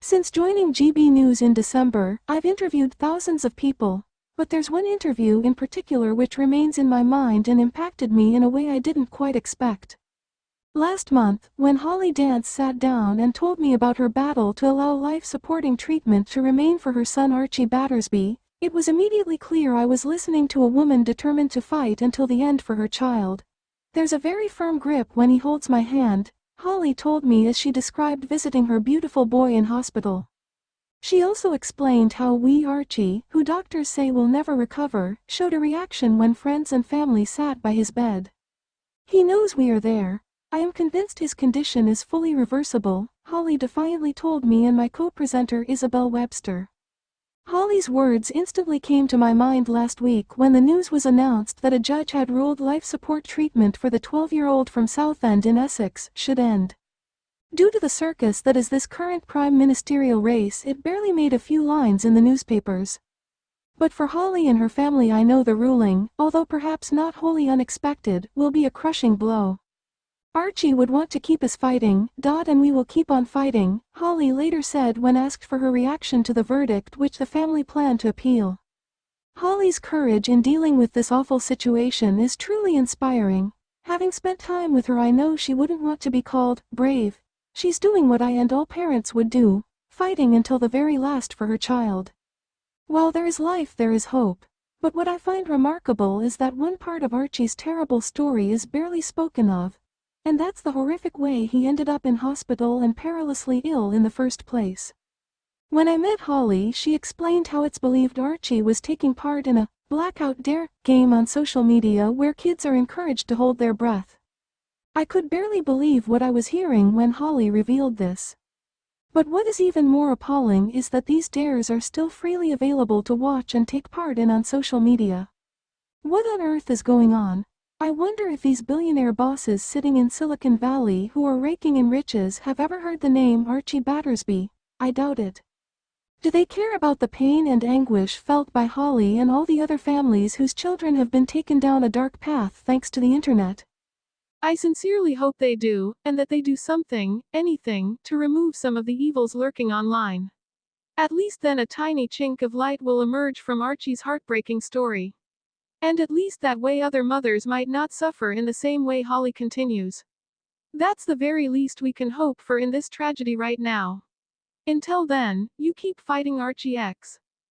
Since joining GB News in December, I've interviewed thousands of people, but there's one interview in particular which remains in my mind and impacted me in a way I didn't quite expect. Last month, when Holly Dance sat down and told me about her battle to allow life-supporting treatment to remain for her son Archie Battersby, it was immediately clear I was listening to a woman determined to fight until the end for her child. There's a very firm grip when he holds my hand, Holly told me as she described visiting her beautiful boy in hospital. She also explained how wee Archie, who doctors say will never recover, showed a reaction when friends and family sat by his bed. He knows we are there. I am convinced his condition is fully reversible, Holly defiantly told me and my co-presenter Isabel Webster. Holly's words instantly came to my mind last week when the news was announced that a judge had ruled life support treatment for the 12-year-old from Southend in Essex should end. Due to the circus that is this current prime ministerial race, it barely made a few lines in the newspapers. But for Holly and her family, I know the ruling, although perhaps not wholly unexpected, will be a crushing blow. Archie would want to keep us fighting, and we will keep on fighting, Holly later said when asked for her reaction to the verdict which the family planned to appeal. Holly's courage in dealing with this awful situation is truly inspiring. Having spent time with her, I know she wouldn't want to be called brave. She's doing what I and all parents would do, fighting until the very last for her child. While there is life, there is hope. But what I find remarkable is that one part of Archie's terrible story is barely spoken of. And that's the horrific way he ended up in hospital and perilously ill in the first place. When I met Holly, she explained how it's believed Archie was taking part in a blackout dare game on social media where kids are encouraged to hold their breath. I could barely believe what I was hearing when Holly revealed this. But what is even more appalling is that these dares are still freely available to watch and take part in on social media. What on earth is going on? I wonder if these billionaire bosses sitting in Silicon Valley who are raking in riches have ever heard the name Archie Battersby. I doubt it. Do they care about the pain and anguish felt by Holly and all the other families whose children have been taken down a dark path thanks to the internet? I sincerely hope they do, and that they do something, anything, to remove some of the evils lurking online. At least then a tiny chink of light will emerge from Archie's heartbreaking story. And at least that way other mothers might not suffer in the same way. Holly continues. That's the very least we can hope for in this tragedy right now. Until then, you keep fighting, Archie X.